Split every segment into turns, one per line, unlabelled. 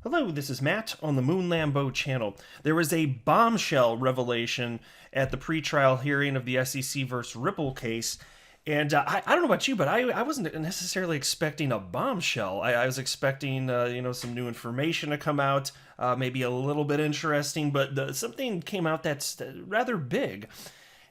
Hello, this is Matt on the Moon Lambeau channel. There was a bombshell revelation at the pretrial hearing of the SEC versus Ripple case. And I don't know about you, but I wasn't necessarily expecting a bombshell. I was expecting, some new information to come out, maybe a little bit interesting, but something came out that's rather big.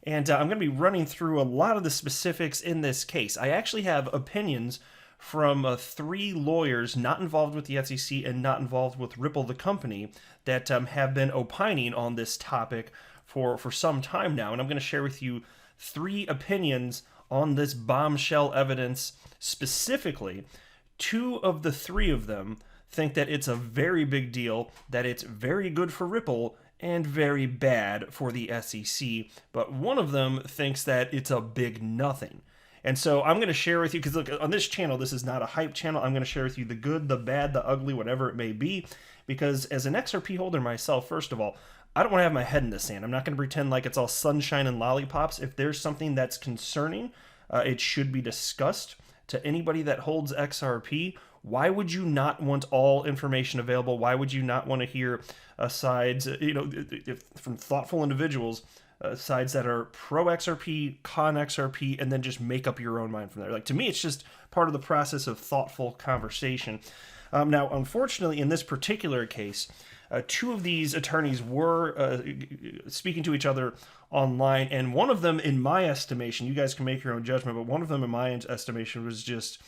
And I'm going to be running through a lot of the specifics in this case. I actually have opinions from three lawyers not involved with the SEC and not involved with Ripple, the company, that have been opining on this topic for some time now. And I'm going to share with you three opinions on this bombshell evidence specifically. Two of the three of them think that it's a very big deal, that it's very good for Ripple, and very bad for the SEC. But one of them thinks that it's a big nothing. And so I'm going to share with you, because look, on this channel, this is not a hype channel. I'm going to share with you the good, the bad, the ugly, whatever it may be. Because as an XRP holder myself, first of all, I don't want to have my head in the sand. I'm not going to pretend like it's all sunshine and lollipops. If there's something that's concerning, it should be discussed. To anybody that holds XRP, why would you not want all information available? Why would you not want to hear sides, from thoughtful individuals, sides that are pro XRP, con XRP, and then just make up your own mind from there? Like, to me, it's just part of the process of thoughtful conversation. Now, unfortunately, in this particular case, two of these attorneys were speaking to each other online, and one of them, in my estimation, you guys can make your own judgment, but one of them, in my estimation, was just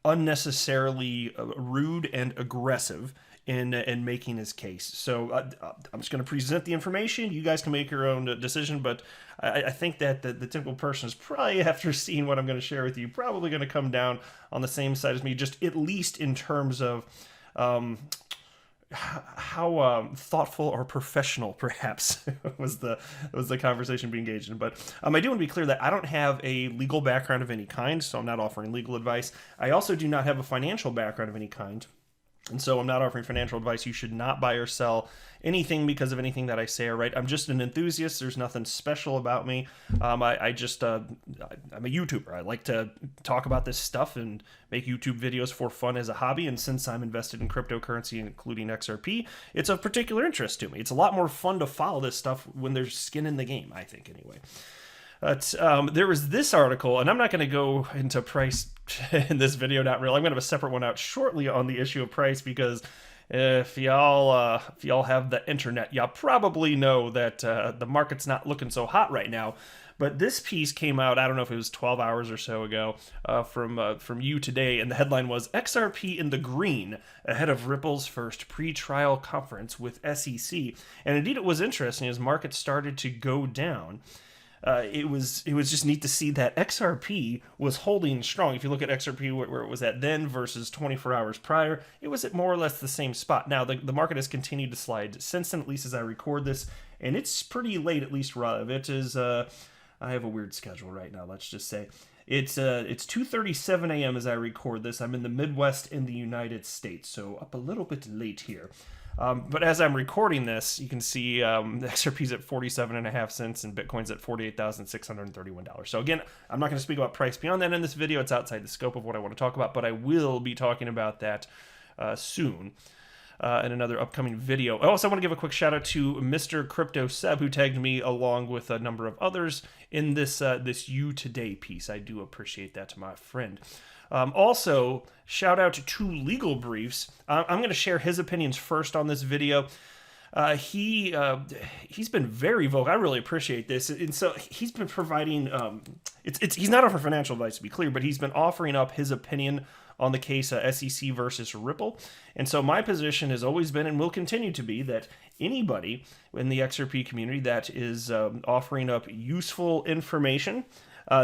unnecessarily rude and aggressive in making his case. So I'm just going to present the information. You guys can make your own decision, but I think that the typical person is probably, after seeing what I'm going to share with you, probably going to come down on the same side as me, just at least in terms of how thoughtful or professional, perhaps, was the conversation being engaged in. But I do want to be clear that I don't have a legal background of any kind, so I'm not offering legal advice. I also do not have a financial background of any kind. And so I'm not offering financial advice. You should not buy or sell anything because of anything that I say or write. I'm just an enthusiast. There's nothing special about me. I'm a YouTuber. I like to talk about this stuff and make YouTube videos for fun as a hobby. And since I'm invested in cryptocurrency, including XRP, it's of particular interest to me. It's a lot more fun to follow this stuff when there's skin in the game, I think, anyway. There was this article, and I'm not going to go into price in this video, not really. I'm going to have a separate one out shortly on the issue of price, because if y'all have the internet, y'all probably know that the market's not looking so hot right now. But this piece came out, I don't know if it was 12 hours or so ago, from You Today, and the headline was "XRP in the green ahead of Ripple's first pre-trial conference with SEC." And indeed, it was interesting as markets started to go down. It was just neat to see that XRP was holding strong. If you look at XRP where it was at then versus 24 hours prior, it was at more or less the same spot. Now, the market has continued to slide since then, at least as I record this, and it's pretty late, at least, Rob. It is, I have a weird schedule right now, let's just say. It's 2:37 a.m. as I record this. I'm in the Midwest in the United States, so up a little bit late here. But as I'm recording this, you can see the XRP's at 47.5 cents and Bitcoin's at $48,631. So again, I'm not going to speak about price beyond that in this video. It's outside the scope of what I want to talk about, but I will be talking about that soon in another upcoming video. I also want to give a quick shout out to Mr. Crypto Seb, who tagged me along with a number of others in this You Today piece. I do appreciate that, my friend. Also, shout out to Legal Briefs. I'm going to share his opinions first on this video. He's been very vocal. I really appreciate this, and so he's been providing. He's not offering financial advice, to be clear, but he's been offering up his opinion on the case SEC versus Ripple. And so my position has always been, and will continue to be, that anybody in the XRP community that is offering up useful information,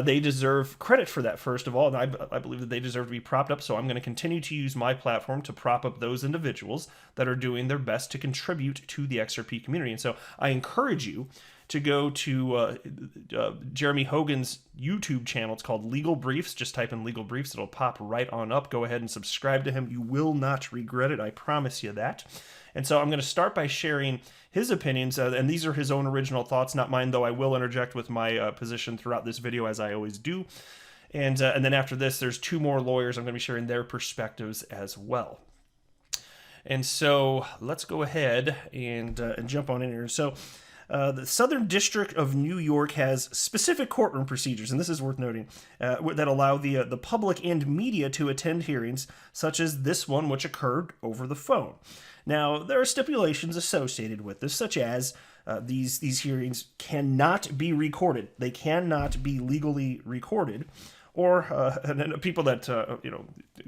they deserve credit for that, first of all, and I believe that they deserve to be propped up, so I'm going to continue to use my platform to prop up those individuals that are doing their best to contribute to the XRP community. And so I encourage you to go to Jeremy Hogan's YouTube channel. It's called Legal Briefs. Just type in Legal Briefs. It'll pop right on up. Go ahead and subscribe to him. You will not regret it. I promise you that. And so I'm going to start by sharing his opinions, and these are his own original thoughts, not mine, though I will interject with my position throughout this video, as I always do. And then after this, there's two more lawyers. I'm going to be sharing their perspectives as well. And so let's go ahead and jump on in here. So the Southern District of New York has specific courtroom procedures, and this is worth noting, that allow the public and media to attend hearings, such as this one, which occurred over the phone. Now, there are stipulations associated with this, such as these hearings cannot be recorded. They cannot be legally recorded. Or and people that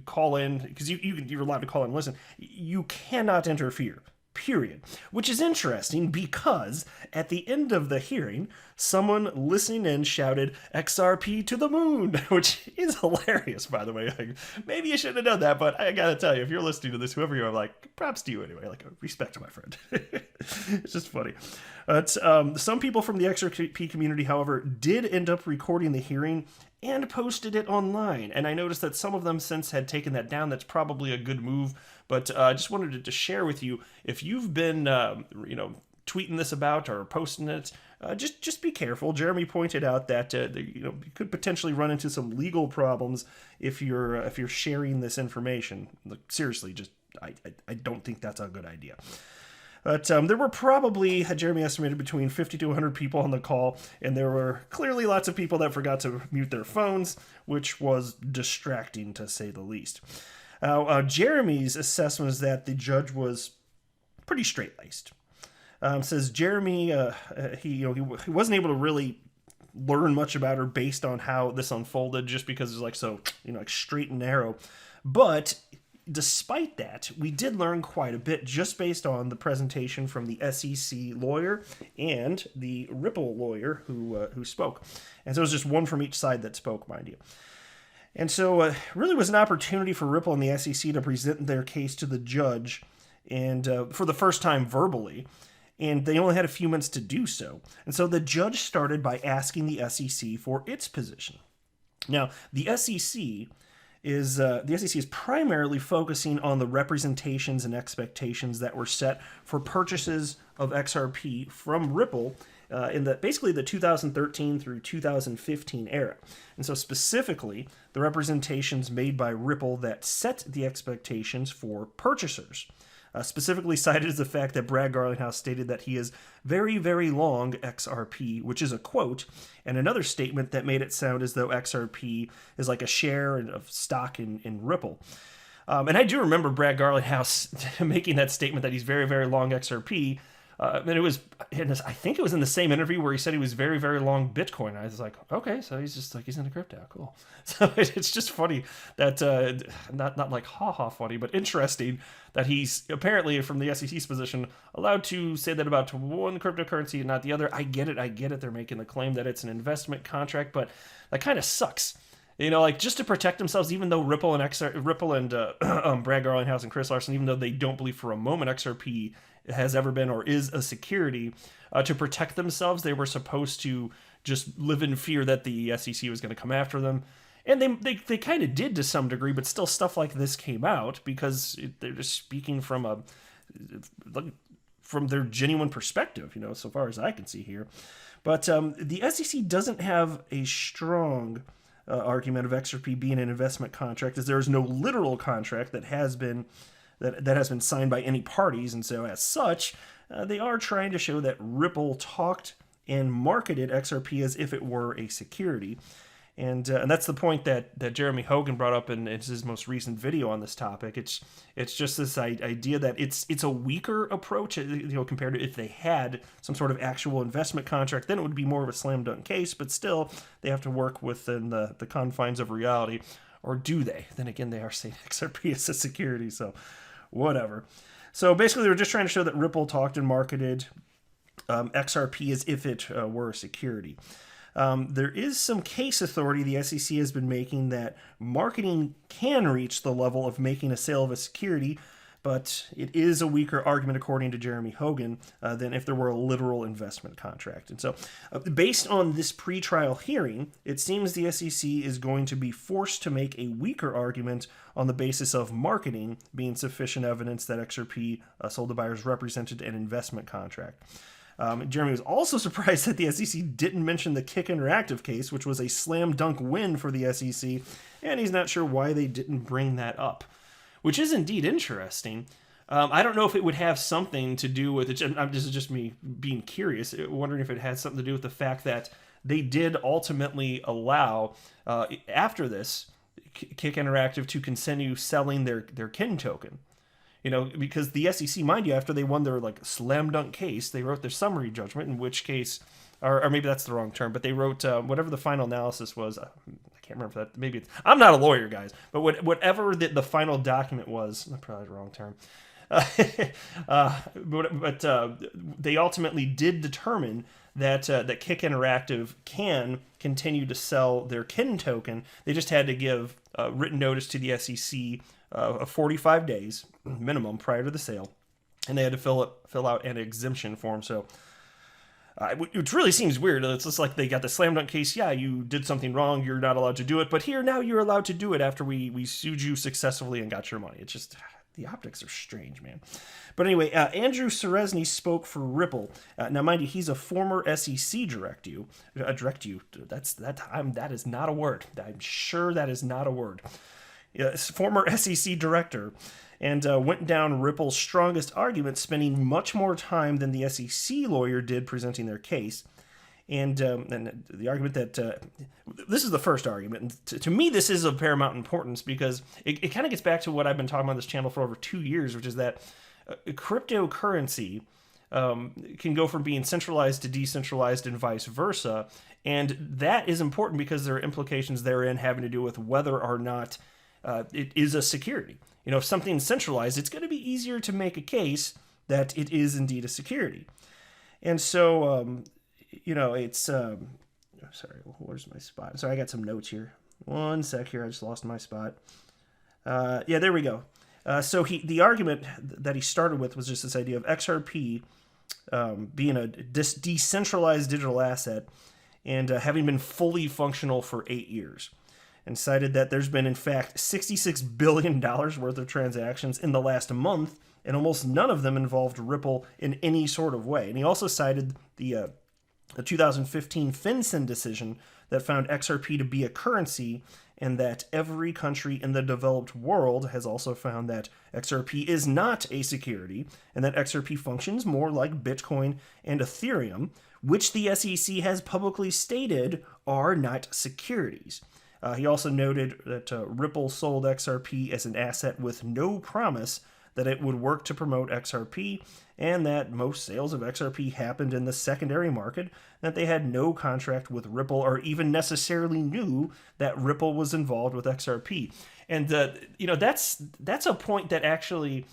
call in, because you're allowed to call in and listen, you cannot interfere. Period. Which is interesting because at the end of the hearing, someone listening in shouted XRP to the moon, which is hilarious, by the way. Like, maybe you shouldn't have done that, but I gotta tell you, if you're listening to this, whoever you are, like, props to you anyway. Like, respect to my friend. It's just funny. But some people from the XRP community, however, did end up recording the hearing and posted it online. And I noticed that some of them since had taken that down. That's probably a good move. But I just wanted to share with you, if you've been, tweeting this about or posting it, just be careful. Jeremy pointed out that you could potentially run into some legal problems if you're sharing this information. Like, seriously, I don't think that's a good idea. But there were probably, Jeremy estimated, between 50 to 100 people on the call, and there were clearly lots of people that forgot to mute their phones, which was distracting to say the least. Jeremy's assessment is that the judge was pretty straight-laced. Says Jeremy, he wasn't able to really learn much about her based on how this unfolded, just because it's like so, like straight and narrow. But despite that, we did learn quite a bit just based on the presentation from the SEC lawyer and the Ripple lawyer who spoke. And so it was just one from each side that spoke, mind you. And so it really was an opportunity for Ripple and the SEC to present their case to the judge, and for the first time verbally, and they only had a few minutes to do so. And so the judge started by asking the SEC for its position. Now, the SEC is primarily focusing on the representations and expectations that were set for purchases of XRP from Ripple in basically the 2013 through 2015 era. And so specifically, the representations made by Ripple that set the expectations for purchasers. Specifically cited as the fact that Brad Garlinghouse stated that he is very, very long XRP, which is a quote, and another statement that made it sound as though XRP is like a share of stock in Ripple. And I do remember Brad Garlinghouse making that statement that he's very, very long XRP. And it was, I think it was in the same interview where he said he was very, very long Bitcoin. I was like, okay, so he's just like, he's into crypto, cool. So it's just funny that, not like ha-ha funny, but interesting that he's apparently from the SEC's position allowed to say that about one cryptocurrency and not the other. I get it. They're making the claim that it's an investment contract, but that kind of sucks. Like just to protect themselves, even though Ripple and Brad Garlinghouse and Chris Larson, even though they don't believe for a moment XRP has ever been or is a security, to protect themselves, they were supposed to just live in fear that the SEC was going to come after them. And they kind of did to some degree, but still stuff like this came out because they're just speaking from their genuine perspective, so far as I can see here. But the SEC doesn't have a strong argument of XRP being an investment contract, as there is no literal contract that has been signed by any parties, and so as such, they are trying to show that Ripple talked and marketed XRP as if it were a security. And that's the point that Jeremy Hogan brought up in his most recent video on this topic. It's just this idea that it's a weaker approach, compared to if they had some sort of actual investment contract, then it would be more of a slam dunk case. But still, they have to work within the confines of reality, or do they? Then again, they are saying XRP is a security, so whatever. So basically, they were just trying to show that Ripple talked and marketed XRP as if it were a security. There is some case authority the SEC has been making that marketing can reach the level of making a sale of a security, but it is a weaker argument, according to Jeremy Hogan, than if there were a literal investment contract. And so, based on this pretrial hearing, it seems the SEC is going to be forced to make a weaker argument on the basis of marketing being sufficient evidence that XRP sold to buyers represented an investment contract. Jeremy was also surprised that the SEC didn't mention the Kick Interactive case, which was a slam dunk win for the SEC, and he's not sure why they didn't bring that up, which is indeed interesting. I don't know if it would have something to do with it. This is just me being curious, wondering if it had something to do with the fact that they did ultimately allow, after this, Kick Interactive to continue selling their kin token. Because the SEC, mind you, after they won their like slam dunk case, they wrote their summary judgment, in which case, or maybe that's the wrong term, but they wrote whatever the final analysis was. I can't remember that. Maybe I'm not a lawyer, guys, but whatever the final document was, probably the wrong term. But they ultimately did determine that Kick Interactive can continue to sell their kin token. They just had to give written notice to the SEC of 45 days minimum prior to the sale, and they had to fill out an exemption form. So it really seems weird. It's just like they got the slam dunk case. Yeah, you did something wrong. You're not allowed to do it. But here now you're allowed to do it after we sued you successfully and got your money. It's just the optics are strange, man. But anyway, Andrew Seresny spoke for Ripple. Now, mind you, he's a former SEC direct you. That is not a word. I'm sure that is not a word. Former SEC director, and went down Ripple's strongest argument, spending much more time than the SEC lawyer did presenting their case. And the argument that this is the first argument. And to me, this is of paramount importance because it kind of gets back to what I've been talking about on this channel for over 2 years, which is that cryptocurrency can go from being centralized to decentralized and vice versa. And that is important because there are implications therein having to do with whether or not it is a security. If something's centralized, it's going to be easier to make a case that it is indeed a security. And so, it's... sorry, where's my spot? Sorry, I got some notes here. One sec here, I just lost my spot. Yeah, there we go. So the argument that he started with was just this idea of XRP being a decentralized digital asset and having been fully functional for 8 years. And cited that there's been, in fact, $66 billion worth of transactions in the last month, and almost none of them involved Ripple in any sort of way. And he also cited the 2015 FinCEN decision that found XRP to be a currency, and that every country in the developed world has also found that XRP is not a security, and that XRP functions more like Bitcoin and Ethereum, which the SEC has publicly stated are not securities. He also noted that Ripple sold XRP as an asset with no promise that it would work to promote XRP, and that most sales of XRP happened in the secondary market, that they had no contract with Ripple or even necessarily knew that Ripple was involved with XRP. And, that's a point that actually...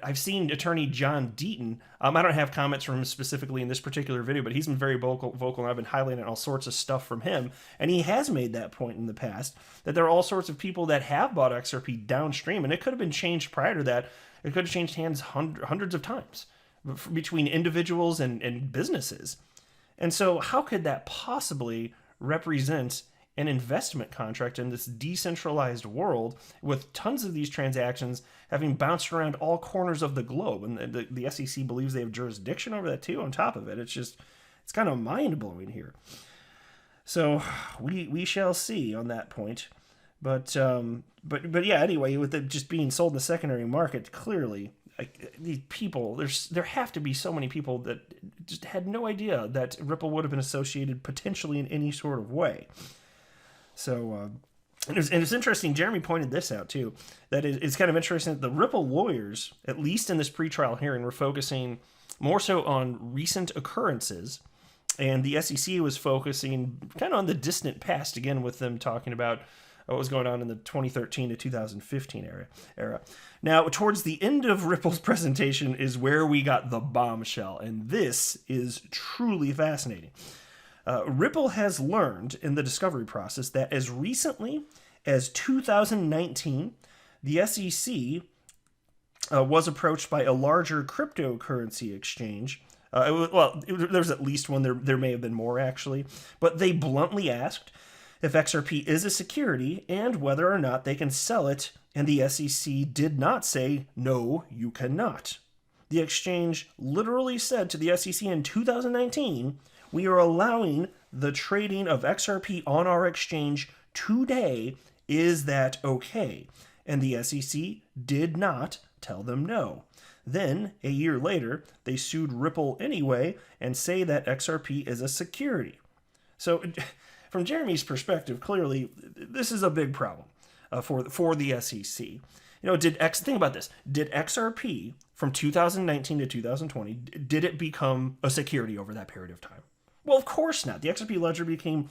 I've seen attorney John Deaton. I don't have comments from him specifically in this particular video, but he's been very vocal, and I've been highlighting all sorts of stuff from him. And he has made that point in the past, that there are all sorts of people that have bought XRP downstream, and it could have been changed prior to that. It could have changed hands hundreds of times between individuals and businesses. And so how could that possibly represent an investment contract in this decentralized world with tons of these transactions having bounced around all corners of the globe? And the SEC believes they have jurisdiction over that too on top of it. It's kind of mind-blowing here. So we shall see on that point. But yeah, anyway, with it just being sold in the secondary market, clearly, these people, there have to be so many people that just had no idea that Ripple would have been associated potentially in any sort of way. So, and it's interesting, Jeremy pointed this out too, that it's kind of interesting that the Ripple lawyers, at least in this pretrial hearing, were focusing more so on recent occurrences, and the SEC was focusing kind of on the distant past, again, with them talking about what was going on in the 2013 to 2015 era. Now, towards the end of Ripple's presentation is where we got the bombshell, and this is truly fascinating. Ripple has learned in the discovery process that as recently as 2019, the SEC was approached by a larger cryptocurrency exchange. There was at least one. There may have been more, actually. But they bluntly asked if XRP is a security and whether or not they can sell it, and the SEC did not say, no, you cannot. The exchange literally said to the SEC in 2019, we are allowing the trading of XRP on our exchange today. Is that okay? And the SEC did not tell them no. Then, a year later, they sued Ripple anyway and say that XRP is a security. So, from Jeremy's perspective, clearly, this is a big problem for the SEC. Think about this. Did XRP from 2019 to 2020, did it become a security over that period of time? Well, of course not. The XRP ledger became,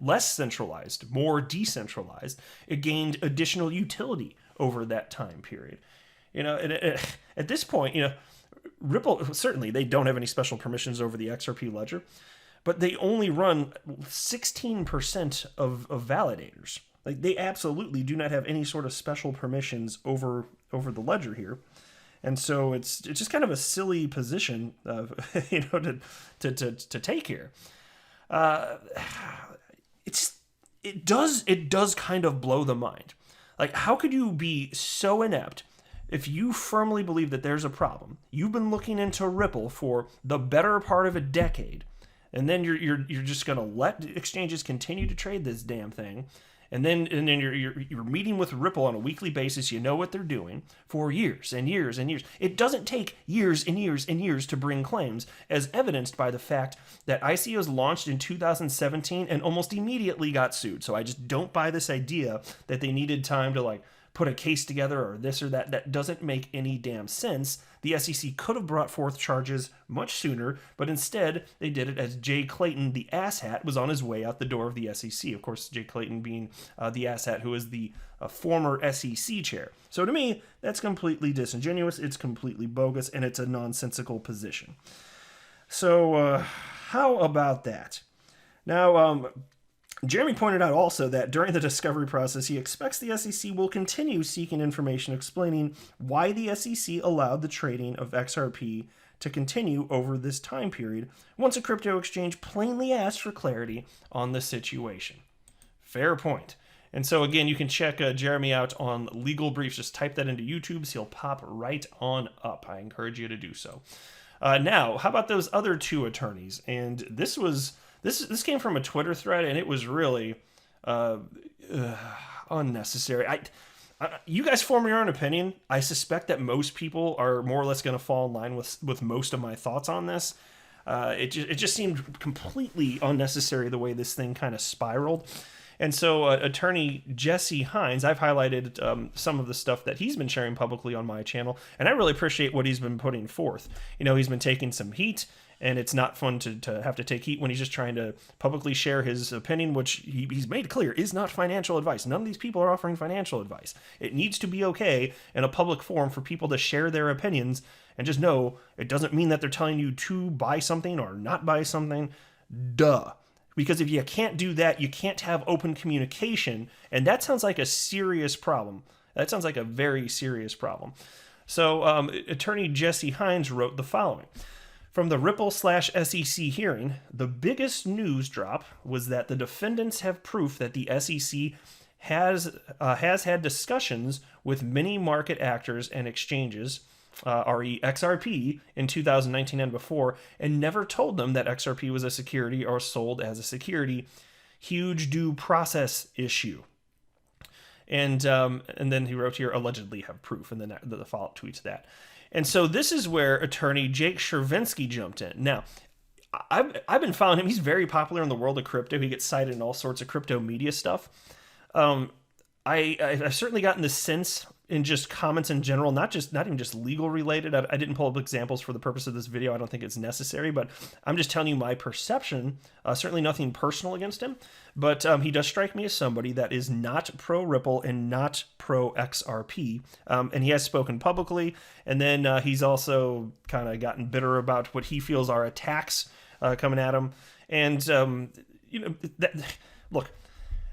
less centralized, more decentralized. It gained additional utility over that time period. At this point, Ripple, certainly they don't have any special permissions over the XRP ledger, but they only run 16% of validators. Like, they absolutely do not have any sort of special permissions over the ledger here. And so it's just kind of a silly position, to take here. It does kind of blow the mind. Like, how could you be so inept if you firmly believe that there's a problem? You've been looking into Ripple for the better part of a decade, and then you're just gonna let exchanges continue to trade this damn thing. And then you're meeting with Ripple on a weekly basis. You know what they're doing for years and years and years. It doesn't take years and years and years to bring claims, as evidenced by the fact that ICOs launched in 2017 and almost immediately got sued. So I just don't buy this idea that they needed time to put a case together or this or that. That doesn't make any damn sense. The SEC could have brought forth charges much sooner, but instead they did it as Jay Clayton, the asshat, was on his way out the door of the SEC. Of course, Jay Clayton being the asshat who is the former SEC chair. So to me, that's completely disingenuous, it's completely bogus, and it's a nonsensical position. So how about that? Now, Jeremy pointed out also that during the discovery process, he expects the SEC will continue seeking information explaining why the SEC allowed the trading of XRP to continue over this time period once a crypto exchange plainly asked for clarity on the situation. Fair point. And so again, you can check Jeremy out on Legal Briefs. Just type that into YouTube, so he'll pop right on up. I encourage you to do so. Now, how about those other two attorneys? And this came from a Twitter thread, and it was really unnecessary. You guys form your own opinion. I suspect that most people are more or less going to fall in line with most of my thoughts on this. It just seemed completely unnecessary the way this thing kind of spiraled. And so attorney Jesse Hines, I've highlighted some of the stuff that he's been sharing publicly on my channel, and I really appreciate what he's been putting forth. He's been taking some heat, and it's not fun to have to take heat when he's just trying to publicly share his opinion, which he's made clear is not financial advice. None of these people are offering financial advice. It needs to be okay in a public forum for people to share their opinions, and just know it doesn't mean that they're telling you to buy something or not buy something. Duh. Because if you can't do that, you can't have open communication, and that sounds like a serious problem. That sounds like a very serious problem. So attorney Jesse Hines wrote the following. From the Ripple/SEC hearing, the biggest news drop was that the defendants have proof that the SEC has had discussions with many market actors and exchanges, re XRP, in 2019 and before, and never told them that XRP was a security or sold as a security. Huge due process issue. And then he wrote here, allegedly have proof, and then the follow-up tweets that. And so this is where attorney Jake Chervinsky jumped in. Now, I've been following him. He's very popular in the world of crypto. He gets cited in all sorts of crypto media stuff. I've certainly gotten the sense in just comments in general, not even just legal related. I didn't pull up examples for the purpose of this video. I don't think it's necessary, but I'm just telling you my perception. Certainly nothing personal against him, but he does strike me as somebody that is not pro Ripple and not pro XRP. And he has spoken publicly, and then he's also kind of gotten bitter about what he feels are attacks coming at him. And look,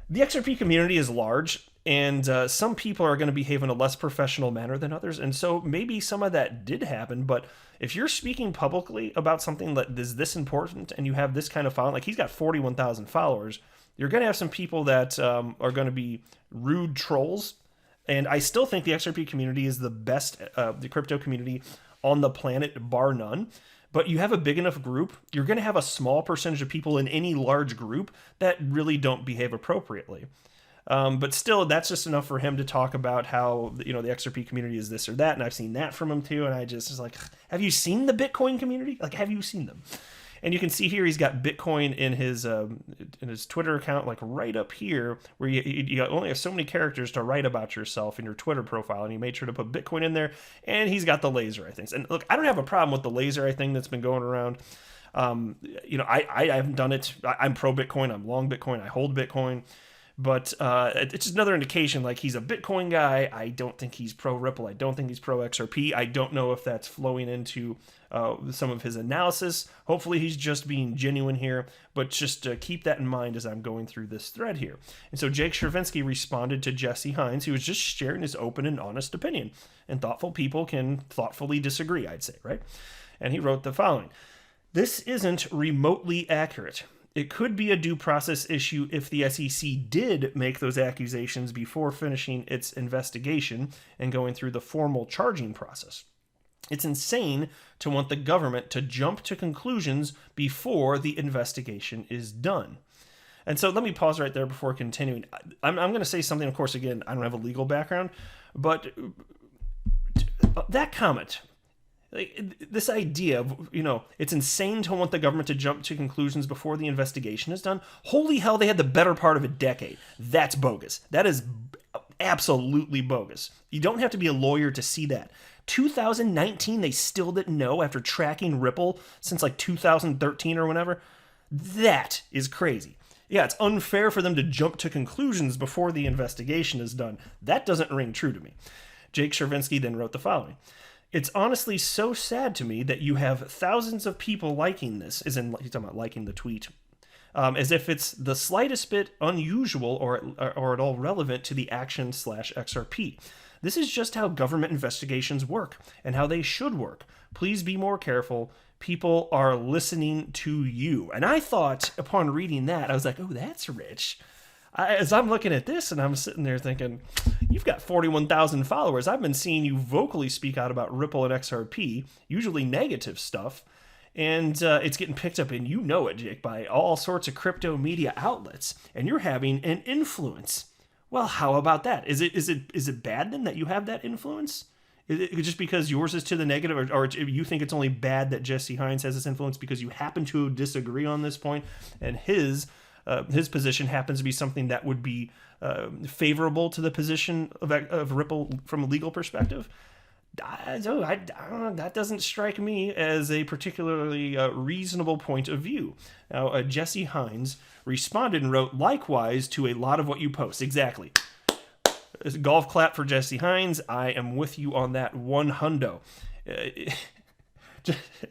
the XRP community is large, and some people are going to behave in a less professional manner than others, and so maybe some of that did happen. But if you're speaking publicly about something that is this important and you have this kind of following, like he's got 41,000 followers, you're going to have some people that are going to be rude trolls. And I still think the XRP community is the best the crypto community on the planet, bar none. But you have a big enough group, you're going to have a small percentage of people in any large group that really don't behave appropriately. But still, that's just enough for him to talk about how, the XRP community is this or that, and I've seen that from him too. And I just was like, have you seen the Bitcoin community? Like, have you seen them? And you can see here he's got Bitcoin in his Twitter account, like right up here, where you only have so many characters to write about yourself in your Twitter profile, and he made sure to put Bitcoin in there. And he's got the laser eye things. And look, I don't have a problem with the laser eye thing that's been going around. I haven't done it. I'm pro Bitcoin. I'm long Bitcoin. I hold Bitcoin. But it's just another indication, like, he's a Bitcoin guy. I don't think he's pro Ripple. I don't think he's pro XRP. I don't know if that's flowing into some of his analysis. Hopefully he's just being genuine here, but just keep that in mind as I'm going through this thread here. And so Jake Chervinsky responded to Jesse Hines, who was just sharing his open and honest opinion. And thoughtful people can thoughtfully disagree, I'd say, right? And he wrote the following: "This isn't remotely accurate. It could be a due process issue if the SEC did make those accusations before finishing its investigation and going through the formal charging process. It's insane to want the government to jump to conclusions before the investigation is done." And so let me pause right there before continuing. I'm going to say something, of course, again, I don't have a legal background, but that comment, like, this idea of, it's insane to want the government to jump to conclusions before the investigation is done. Holy hell, they had the better part of a decade. That's bogus. That is absolutely bogus. You don't have to be a lawyer to see that. 2019, they still didn't know after tracking Ripple since like 2013 or whenever. That is crazy. Yeah, it's unfair for them to jump to conclusions before the investigation is done. That doesn't ring true to me. Jake Chervinsky then wrote the following: "It's honestly so sad to me that you have thousands of people liking this," as in, he's talking about liking the tweet, "as if it's the slightest bit unusual or at all relevant to the action/XRP. This is just how government investigations work and how they should work. Please be more careful. People are listening to you." And I thought, upon reading that, I was like, oh, that's rich. As I'm looking at this and I'm sitting there thinking, you've got 41,000 followers. I've been seeing you vocally speak out about Ripple and XRP, usually negative stuff, and it's getting picked up, and you know it, Jake, by all sorts of crypto media outlets, and you're having an influence. Well, how about that? Is it bad then that you have that influence? Is it just because yours is to the negative, or you think it's only bad that Jesse Hines has this influence because you happen to disagree on this point, and his position happens to be something that would be favorable to the position of Ripple from a legal perspective? I don't know, that doesn't strike me as a particularly reasonable point of view. Now, Jesse Hines responded and wrote, "Likewise to a lot of what you post." Exactly. Golf clap for Jesse Hines. I am with you on that one hundo.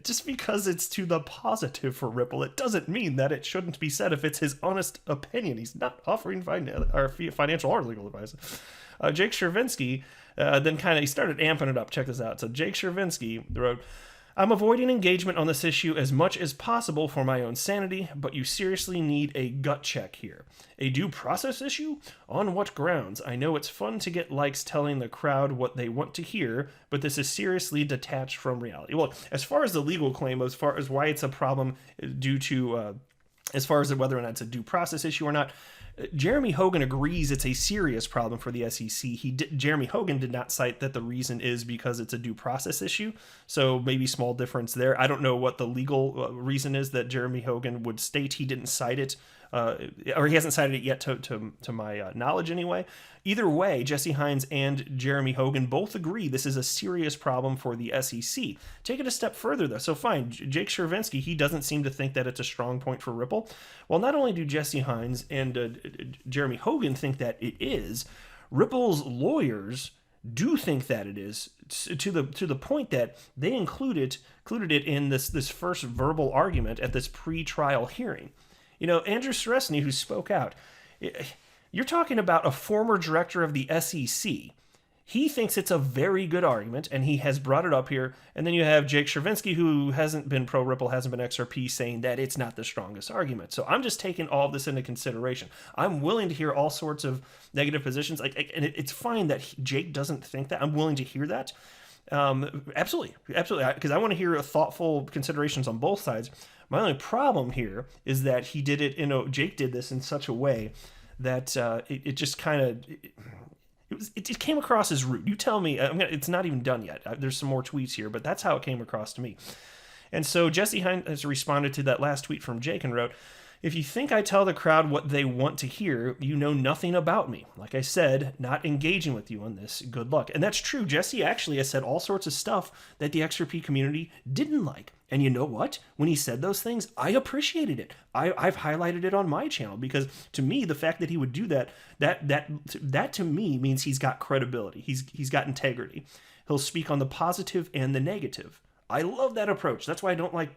Just because it's to the positive for Ripple, it doesn't mean that it shouldn't be said if it's his honest opinion. He's not offering financial or legal advice. Jake Chervinsky then he started amping it up. Check this out. So Jake Chervinsky wrote, "I'm avoiding engagement on this issue as much as possible for my own sanity, but you seriously need a gut check here. A due process issue? On what grounds? I know it's fun to get likes telling the crowd what they want to hear, but this is seriously detached from reality." Well, as far as the legal claim, as far as why it's a problem due to, as far as whether or not it's a due process issue or not, Jeremy Hogan agrees it's a serious problem for the SEC. Jeremy Hogan did not cite that the reason is because it's a due process issue, so maybe small difference there. I don't know what the legal reason is that Jeremy Hogan would state. He didn't cite it, or he hasn't cited it yet to my knowledge anyway. Either way, Jesse Hines and Jeremy Hogan both agree this is a serious problem for the SEC. Take it a step further, though. So fine, Jake Chervinsky, he doesn't seem to think that it's a strong point for Ripple. Well, not only do Jesse Hines and Jeremy Hogan think that it is, Ripple's lawyers do think that it is, to the point that they included it in this first verbal argument at this pre-trial hearing. Andrew Seresny, who spoke out, you're talking about a former director of the SEC. He thinks it's a very good argument, and he has brought it up here. And then you have Jake Chervinsky, who hasn't been pro-Ripple, hasn't been XRP, saying that it's not the strongest argument. So I'm just taking all of this into consideration. I'm willing to hear all sorts of negative positions. And it's fine that Jake doesn't think that. I'm willing to hear that. Absolutely, because I want to hear thoughtful considerations on both sides. My only problem here is that Jake did this in such a way that it just kind of it came across as rude. You tell me. It's not even done yet. There's some more tweets here, but that's how it came across to me. And so Jesse Hines has responded to that last tweet from Jake and wrote, "If you think I tell the crowd what they want to hear, you know nothing about me. Like I said, not engaging with you on this. Good luck." And that's true. Jesse actually has said all sorts of stuff that the XRP community didn't like. And you know what? When he said those things, I appreciated it. I've highlighted it on my channel because to me, the fact that he would do that to me means he's got credibility. He's got integrity. He'll speak on the positive and the negative. I love that approach. That's why I don't like,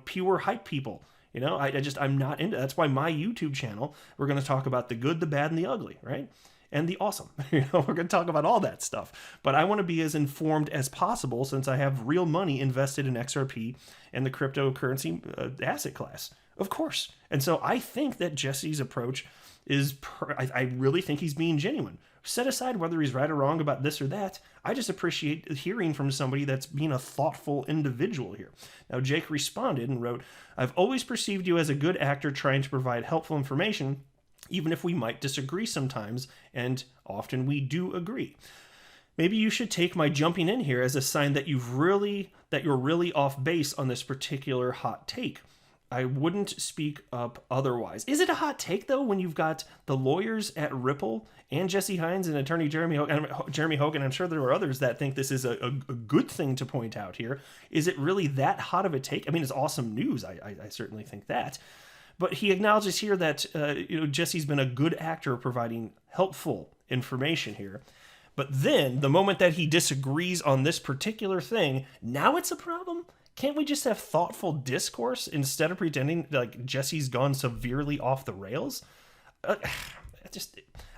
pure hype people. I'm not into. That's why my YouTube channel, we're going to talk about the good, the bad, and the ugly, right? And the awesome. We're going to talk about all that stuff. But I want to be as informed as possible since I have real money invested in XRP and the cryptocurrency asset class, of course. And so I think that Jesse's approach is, I really think he's being genuine. Set aside whether he's right or wrong about this or that. I just appreciate hearing from somebody that's being a thoughtful individual here. Now, Jake responded and wrote, "I've always perceived you as a good actor trying to provide helpful information, even if we might disagree sometimes, and often we do agree. Maybe you should take my jumping in here as a sign that you're really off base on this particular hot take. I wouldn't speak up otherwise." Is it a hot take, though, when you've got the lawyers at Ripple and Jesse Hines and attorney Jeremy Hogan? I'm sure there are others that think this is a good thing to point out here. Is it really that hot of a take? I mean, it's awesome news. I certainly think that. But he acknowledges here that Jesse's been a good actor providing helpful information here. But then, the moment that he disagrees on this particular thing, now it's a problem? Can't we just have thoughtful discourse instead of pretending like Jesse's gone severely off the rails?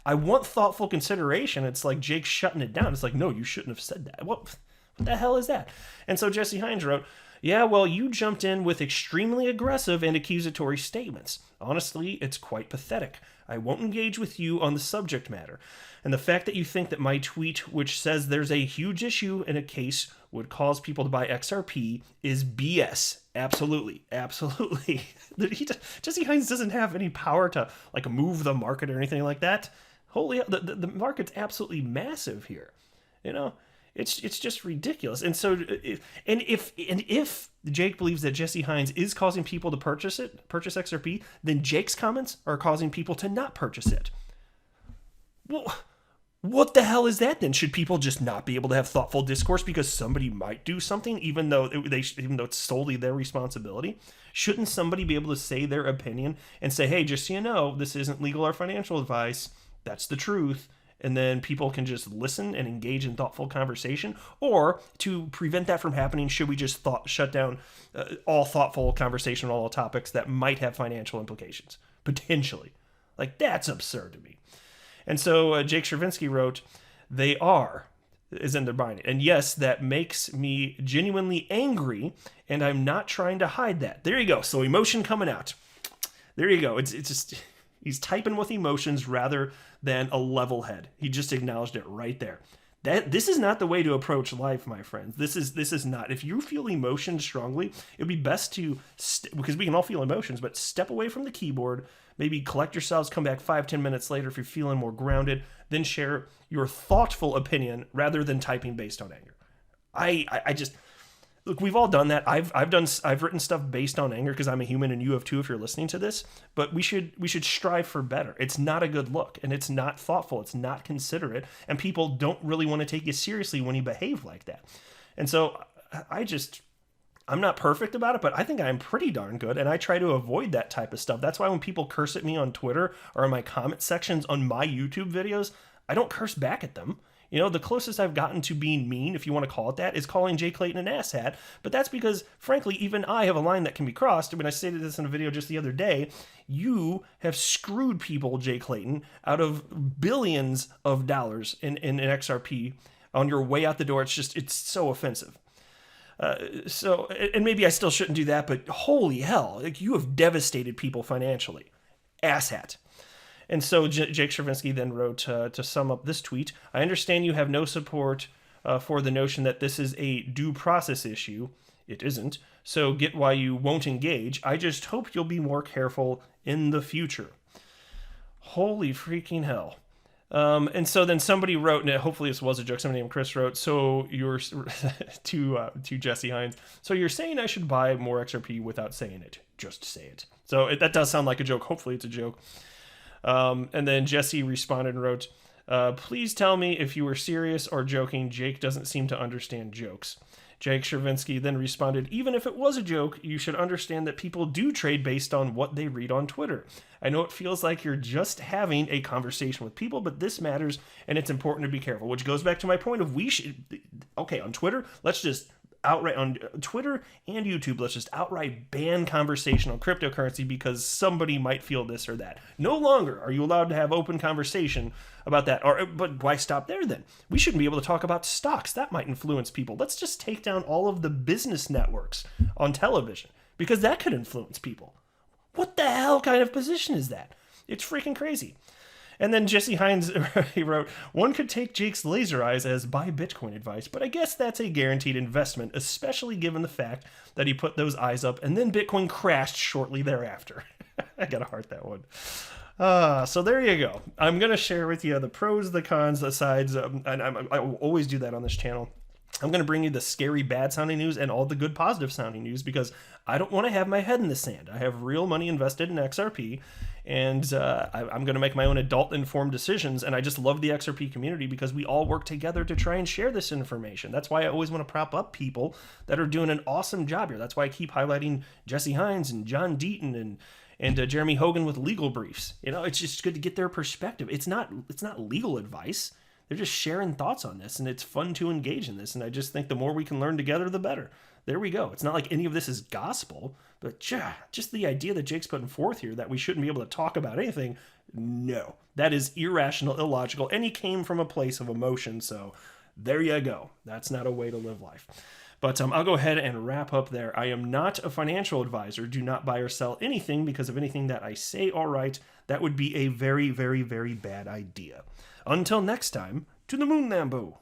I want thoughtful consideration. It's like Jake shutting it down. It's like, no, you shouldn't have said that. What the hell is that? And so Jesse Hines wrote, "Yeah, well, you jumped in with extremely aggressive and accusatory statements. Honestly, it's quite pathetic. I won't engage with you on the subject matter. And the fact that you think that my tweet, which says there's a huge issue in a case, would cause people to buy XRP is BS. Absolutely. Absolutely." Jesse Hines doesn't have any power to move the market or anything like that. Holy hell, the market's absolutely massive here. It's just ridiculous. And so if Jake believes that Jesse Hines is causing people to purchase XRP, then Jake's comments are causing people to not purchase it. Well, what the hell is that then? Should people just not be able to have thoughtful discourse because somebody might do something, even though it's solely their responsibility? Shouldn't somebody be able to say their opinion and say, "Hey, just so you know, this isn't legal or financial advice. That's the truth." And then people can just listen and engage in thoughtful conversation? Or to prevent that from happening, should we just shut down all thoughtful conversation on all topics that might have financial implications? Potentially. That's absurd to me. And so Jake Chervinsky wrote, "They are, as in they're buying it. And yes, that makes me genuinely angry, and I'm not trying to hide that." There you go. So emotion coming out. There you go. It's just, he's typing with emotions rather than a level head. He just acknowledged it right there. This is not the way to approach life, my friends. This is not. If you feel emotions strongly, it would be best to, because we can all feel emotions, but step away from the keyboard, maybe collect yourselves, come back 5-10 minutes later if you're feeling more grounded, then share your thoughtful opinion rather than typing based on anger. I just, look, we've all done that. I've written stuff based on anger because I'm a human and you have too if you're listening to this, but we should strive for better. It's not a good look and it's not thoughtful. It's not considerate, and people don't really want to take you seriously when you behave like that. And so I'm not perfect about it, but I think I'm pretty darn good, and I try to avoid that type of stuff. That's why when people curse at me on Twitter or in my comment sections on my YouTube videos, I don't curse back at them. The closest I've gotten to being mean, if you want to call it that, is calling Jay Clayton an asshat. But that's because, frankly, even I have a line that can be crossed. I mean, I stated this in a video just the other day. You have screwed people, Jay Clayton, out of billions of dollars in XRP on your way out the door. It's so offensive. And maybe I still shouldn't do that, but holy hell, you have devastated people financially. Asshat. And so Jake Chervinsky then wrote, to sum up this tweet, "I understand you have no support for the notion that this is a due process issue. It isn't. So get why you won't engage. I just hope you'll be more careful in the future." Holy freaking hell. And so then somebody wrote, and hopefully this was a joke, somebody named Chris wrote, so you're, to Jesse Hines, so you're saying I should buy more XRP without saying it. Just say it. So that does sound like a joke. Hopefully it's a joke. And then Jesse responded and wrote, please tell me if you were serious or joking. Jake doesn't seem to understand jokes. Jake Chervinsky then responded, even if it was a joke, you should understand that people do trade based on what they read on Twitter. I know it feels like you're just having a conversation with people, but this matters and it's important to be careful, which goes back to my point of on Twitter, let's just outright, on Twitter and YouTube, let's just outright ban conversation on cryptocurrency because somebody might feel this or that. No longer are you allowed to have open conversation about that. But why stop there then? We shouldn't be able to talk about stocks. That might influence people. Let's just take down all of the business networks on television because that could influence people. What the hell kind of position is that? It's freaking crazy. And then Jesse Hines, he wrote, one could take Jake's laser eyes as buy Bitcoin advice, but I guess that's a guaranteed investment, especially given the fact that he put those eyes up and then Bitcoin crashed shortly thereafter. I gotta heart that one. So there you go. I'm going to share with you the pros, the cons, the sides, and I always do that on this channel. I'm going to bring you the scary bad sounding news and all the good positive sounding news because I don't want to have my head in the sand. I have real money invested in XRP and I'm going to make my own adult informed decisions. And I just love the XRP community because we all work together to try and share this information. That's why I always want to prop up people that are doing an awesome job here. That's why I keep highlighting Jesse Hines and John Deaton and Jeremy Hogan with legal briefs. You know, it's just good to get their perspective. It's not legal advice. They're just sharing thoughts on this, and it's fun to engage in this. And I just think the more we can learn together, the better. There we go. It's not like any of this is gospel, but just the idea that Jake's putting forth here that we shouldn't be able to talk about anything, no. That is irrational, illogical, and he came from a place of emotion, so there you go. That's not a way to live life. But I'll go ahead and wrap up there. I am not a financial advisor. Do not buy or sell anything because of anything that I say or write. That would be a very, very, very bad idea. Until next time, to the moon, Lambo.